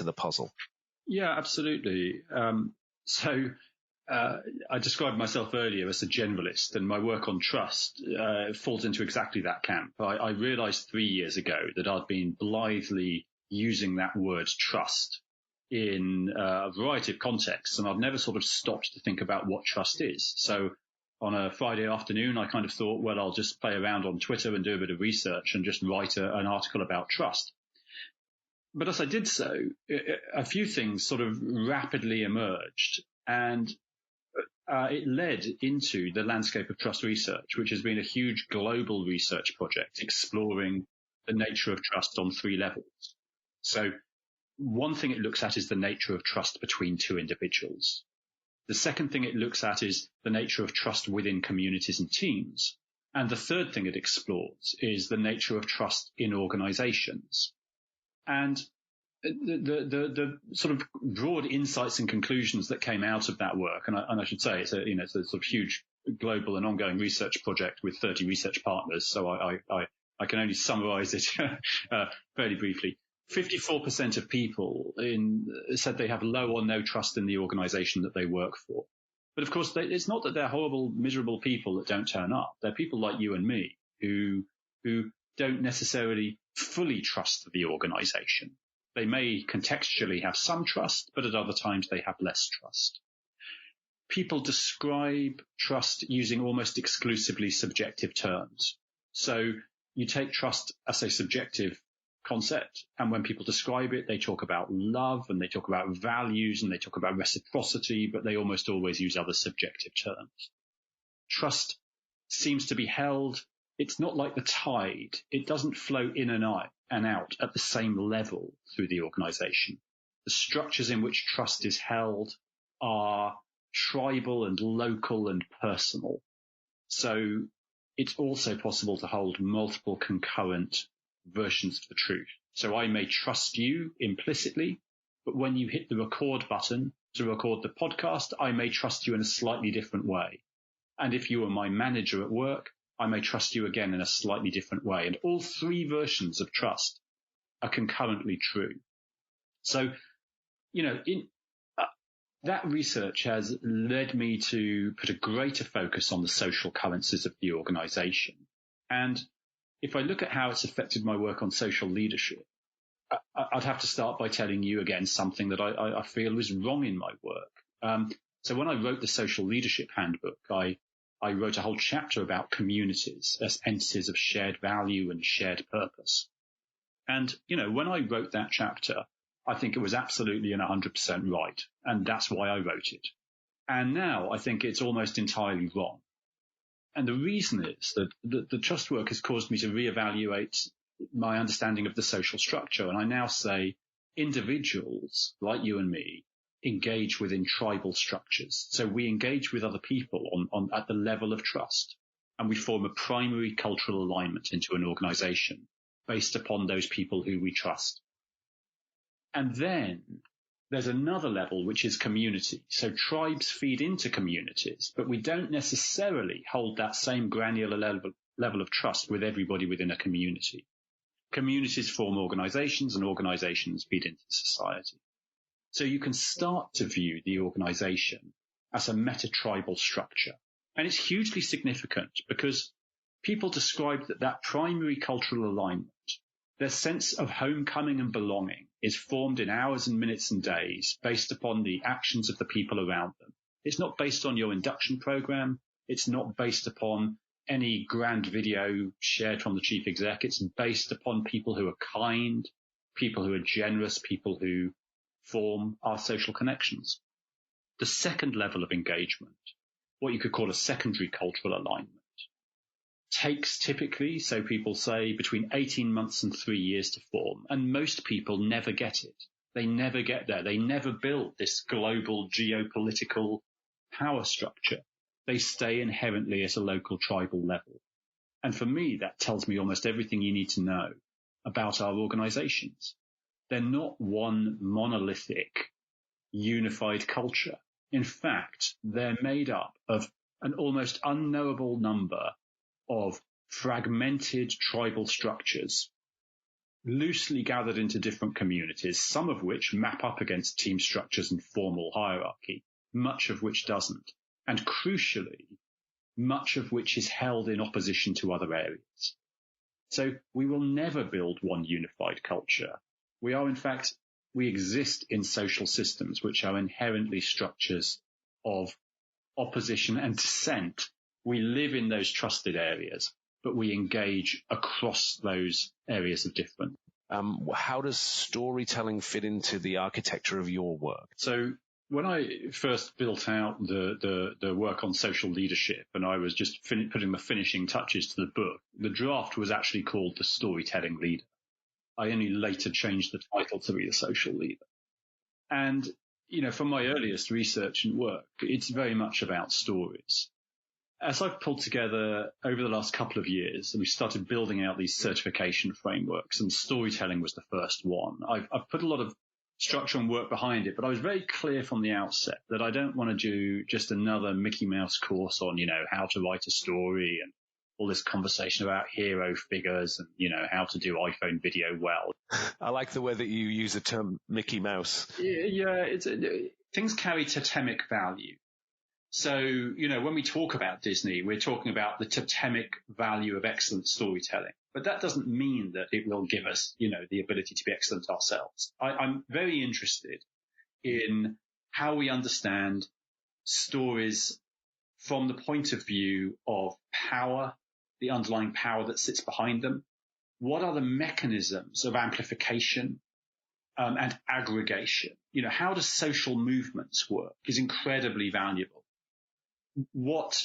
the puzzle? Yeah, absolutely. I described myself earlier as a generalist, and my work on trust falls into exactly that camp. I realized 3 years ago that I'd been blithely using that word trust in a variety of contexts, and I've never sort of stopped to think about what trust is. So on a Friday afternoon, I kind of thought, well, I'll just play around on Twitter and do a bit of research and just write an article about trust. But as I did so, a few things sort of rapidly emerged, and it led into the landscape of trust research, which has been a huge global research project exploring the nature of trust on 3 levels. So one thing it looks at is the nature of trust between 2 individuals. The second thing it looks at is the nature of trust within communities and teams. And the third thing it explores is the nature of trust in organizations. And the sort of broad insights and conclusions that came out of that work, and I should say it's a sort of huge global and ongoing research project with 30 research partners, so I can only summarize it fairly briefly. 54% of people said they have low or no trust in the organization that they work for. But of course, it's not that they're horrible, miserable people that don't turn up. They're people like you and me who don't necessarily fully trust the organization. They may contextually have some trust, but at other times they have less trust. People describe trust using almost exclusively subjective terms. So you take trust as a subjective concept, and when people describe it, they talk about love and they talk about values and they talk about reciprocity, but they almost always use other subjective terms. Trust seems to be held. It's not like the tide. It doesn't flow in and out at the same level through the organization. The structures in which trust is held are tribal and local and personal. So it's also possible to hold multiple concurrent versions of the truth. So I may trust you implicitly, but when you hit the record button to record the podcast, I may trust you in a slightly different way. And if you are my manager at work, I may trust you again in a slightly different way. And all 3 versions of trust are concurrently true. So, that research has led me to put a greater focus on the social currencies of the organization. And if I look at how it's affected my work on social leadership, I'd have to start by telling you again something that I feel is wrong in my work. So when I wrote the Social Leadership Handbook, I wrote a whole chapter about communities as entities of shared value and shared purpose. And, when I wrote that chapter, I think it was absolutely and 100% right. And that's why I wrote it. And now I think it's almost entirely wrong. And the reason is that the trust work has caused me to reevaluate my understanding of the social structure. And I now say individuals like you and me engage within tribal structures. So we engage with other people at the level of trust, and we form a primary cultural alignment into an organization based upon those people who we trust. And then there's another level, which is community. So tribes feed into communities, but we don't necessarily hold that same granular level of trust with everybody within a community. Communities form organizations, and organizations feed into society. So you can start to view the organization as a meta-tribal structure. And it's hugely significant because people describe that primary cultural alignment, their sense of homecoming and belonging, is formed in hours and minutes and days based upon the actions of the people around them. It's not based on your induction program. It's not based upon any grand video shared from the chief exec. It's based upon people who are kind, people who are generous, people who form our social connections. The second level of engagement, what you could call a secondary cultural alignment, takes typically, so people say, between 18 months and 3 years to form, and most people never get it. They never get there. They never build this global geopolitical power structure. They stay inherently at a local tribal level. And for me, that tells me almost everything you need to know about our organizations. They're not one monolithic, unified culture. In fact, they're made up of an almost unknowable number of fragmented tribal structures, loosely gathered into different communities, some of which map up against team structures and formal hierarchy, much of which doesn't. And crucially, much of which is held in opposition to other areas. So we will never build one unified culture. We exist in social systems which are inherently structures of opposition and dissent. We live in those trusted areas, but we engage across those areas of difference. How does storytelling fit into the architecture of your work? So when I first built out the work on social leadership, and I was just putting the finishing touches to the book, the draft was actually called The Storytelling Leader. I only later changed the title to be The Social Leader. And, from my earliest research and work, it's very much about stories. As I've pulled together over the last couple of years, and we started building out these certification frameworks, and storytelling was the first one. I've put a lot of structure and work behind it, but I was very clear from the outset that I don't want to do just another Mickey Mouse course on, how to write a story and all this conversation about hero figures and, how to do iPhone video well. I like the way that you use the term Mickey Mouse. Yeah, things carry totemic value. So, when we talk about Disney, we're talking about the totemic value of excellent storytelling. But that doesn't mean that it will give us, the ability to be excellent ourselves. I'm very interested in how we understand stories from the point of view of power, the underlying power that sits behind them. What are the mechanisms of amplification and aggregation? How do social movements work is incredibly valuable. What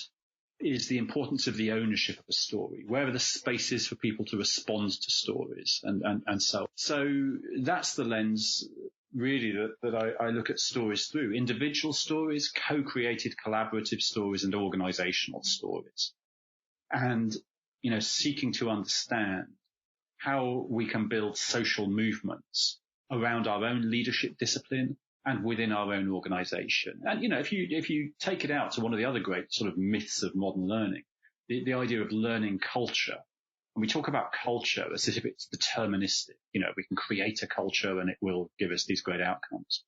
is the importance of the ownership of a story? Where are the spaces for people to respond to stories and so on? So that's the lens really that I look at stories through. Individual stories, co-created collaborative stories, and organizational stories. And, seeking to understand how we can build social movements around our own leadership discipline and within our own organization. And, if you take it out to one of the other great sort of myths of modern learning, the idea of learning culture, and we talk about culture as if it's deterministic, we can create a culture and it will give us these great outcomes.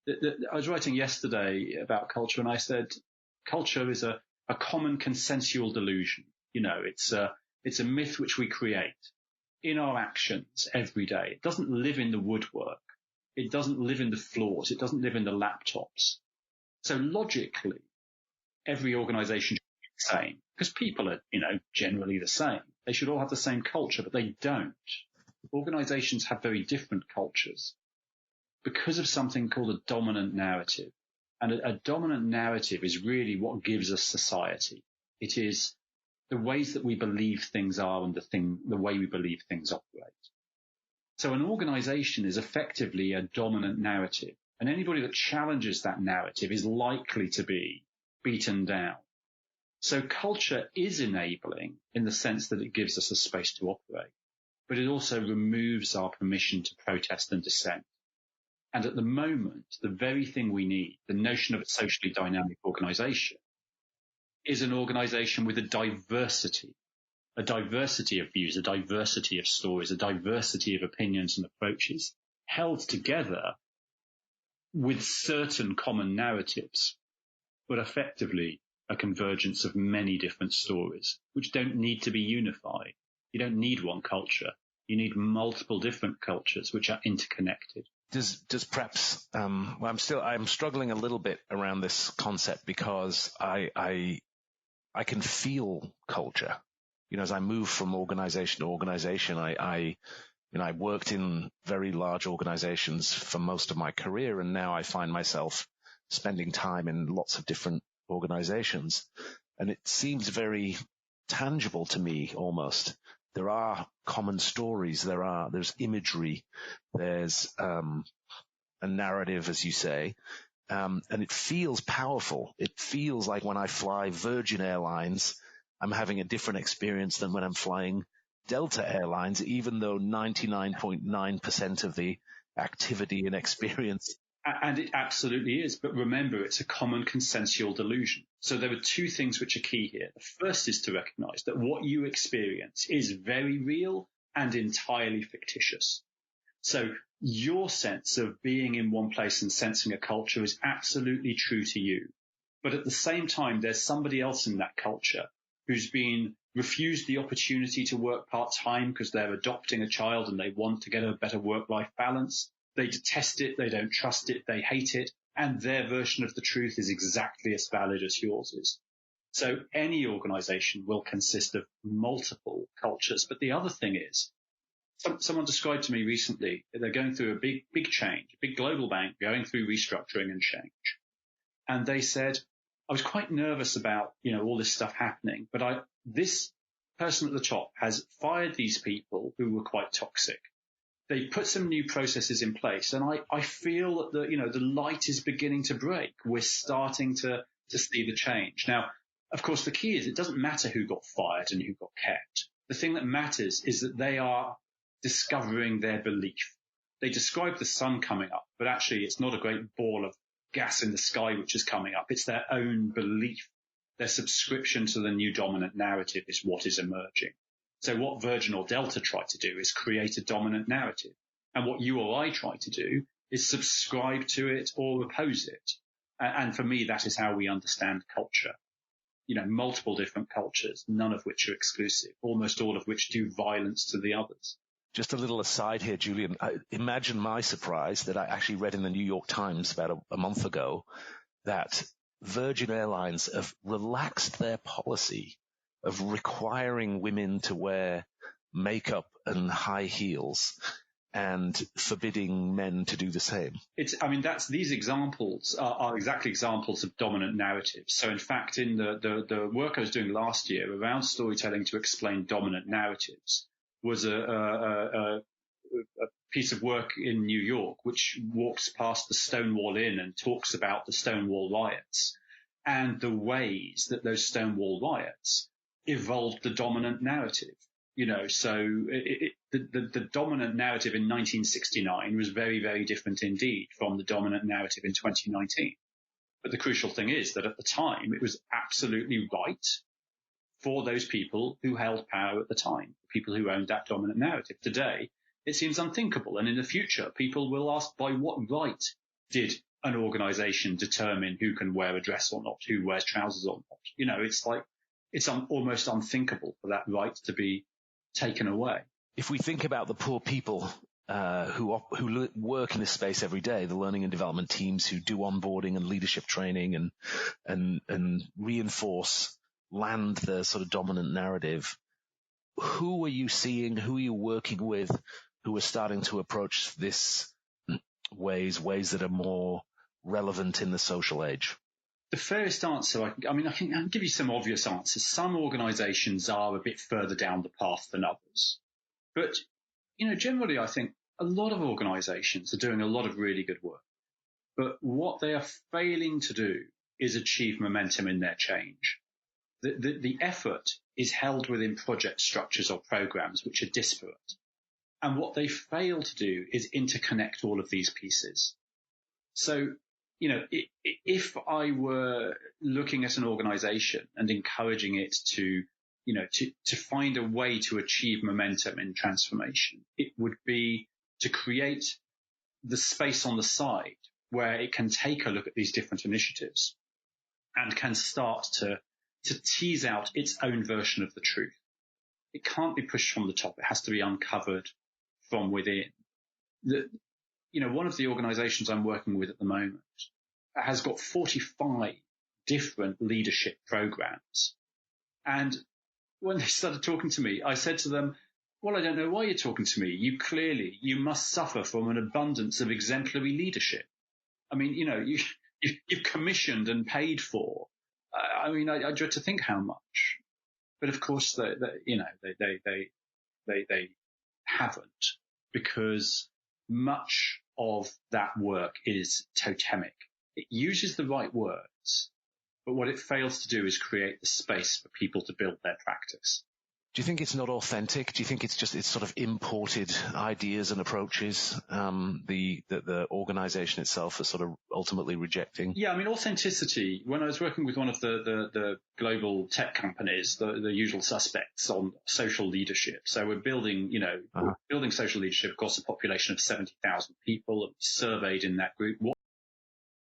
I was writing yesterday about culture and I said, culture is a common consensual delusion. It's a myth which we create in our actions every day. It doesn't live in the woodwork. It doesn't live in the floors. It doesn't live in the laptops. So logically, every organization should be the same because people are, generally the same. They should all have the same culture, but they don't. Organizations have very different cultures because of something called a dominant narrative. And a dominant narrative is really what gives us society. It is the ways that we believe things are and the way we believe things operate. So an organization is effectively a dominant narrative, and anybody that challenges that narrative is likely to be beaten down. So culture is enabling in the sense that it gives us a space to operate, but it also removes our permission to protest and dissent. And at the moment, the very thing we need, the notion of a socially dynamic organization, is an organization with a diversity of views, a diversity of stories, a diversity of opinions and approaches, held together with certain common narratives, but effectively a convergence of many different stories, which don't need to be unified. You don't need one culture. You need multiple different cultures, which are interconnected. Does perhaps, I'm struggling a little bit around this concept because I can feel culture. As I move from organization to organization, I worked in very large organizations for most of my career, and now I find myself spending time in lots of different organizations. And it seems very tangible to me almost. There are common stories, there's imagery, there's a narrative, as you say, and it feels powerful. It feels like when I fly Virgin Airlines, I'm having a different experience than when I'm flying Delta Airlines, even though 99.9% of the activity and experience. And it absolutely is. But remember, it's a common consensual delusion. So there are two things which are key here. The first is to recognize that what you experience is very real and entirely fictitious. So your sense of being in one place and sensing a culture is absolutely true to you. But at the same time, there's somebody else in that culture who's been refused the opportunity to work part-time because they're adopting a child and they want to get a better work-life balance. They detest it, they don't trust it, they hate it, and their version of the truth is exactly as valid as yours is. So any organization will consist of multiple cultures. But the other thing is, someone described to me recently, they're going through a big change, a big global bank going through restructuring and change. And they said, I was quite nervous about, all this stuff happening, but this person at the top has fired these people who were quite toxic. They put some new processes in place, and I feel that the light is beginning to break. We're starting to see the change. Now, of course, the key is it doesn't matter who got fired and who got kept. The thing that matters is that they are discovering their belief. They describe the sun coming up, but actually it's not a great ball of gas in the sky which is coming up. It's their own belief. Their subscription to the new dominant narrative is what is emerging. So what Virgin or Delta try to do is create a dominant narrative. And what you or I try to do is subscribe to it or oppose it. And for me, that is how we understand culture. Multiple different cultures, none of which are exclusive, almost all of which do violence to the others. Just a little aside here, Julian. Imagine my surprise that I actually read in the New York Times about a month ago that Virgin Airlines have relaxed their policy of requiring women to wear makeup and high heels and forbidding men to do the same. These examples are exactly examples of dominant narratives. So in fact, in the work I was doing last year around storytelling to explain dominant narratives was a piece of work in New York, which walks past the Stonewall Inn and talks about the Stonewall Riots and the ways that those Stonewall Riots evolved the dominant narrative. The dominant narrative in 1969 was very, very different indeed from the dominant narrative in 2019. But the crucial thing is that at the time, it was absolutely right for those people who held power at the time, people who owned that dominant narrative. Today, it seems unthinkable. And in the future, people will ask, by what right did an organization determine who can wear a dress or not, who wears trousers or not? It's almost unthinkable for that right to be taken away. If we think about the poor people who work in this space every day, the learning and development teams who do onboarding and leadership training and reinforce, land the sort of dominant narrative, who are you seeing, who are you working with, who are starting to approach this ways that are more relevant in the social age? The fairest answer, I can give you some obvious answers. Some organizations are a bit further down the path than others. But, generally, I think a lot of organizations are doing a lot of really good work. But what they are failing to do is achieve momentum in their change. The effort is held within project structures or programs which are disparate. And what they fail to do is interconnect all of these pieces. So, if I were looking at an organization and encouraging it to find a way to achieve momentum in transformation, it would be to create the space on the side where it can take a look at these different initiatives and can start to tease out its own version of the truth. It can't be pushed from the top. It has to be uncovered from within. One of the organizations I'm working with at the moment has got 45 different leadership programs. And when they started talking to me, I said to them, well, I don't know why you're talking to me. You must suffer from an abundance of exemplary leadership. You've commissioned and paid for. I dread to think how much. But of course, they haven't, because much of that work is totemic. It uses the right words, but what it fails to do is create the space for people to build their practice. Do you think it's not authentic? Do you think it's sort of imported ideas and approaches, the organization itself is sort of ultimately rejecting? Yeah, I mean, authenticity, when I was working with one of the global tech companies, the usual suspects on social leadership. So we're building, building social leadership across a population of 70,000 people, surveyed in that group. What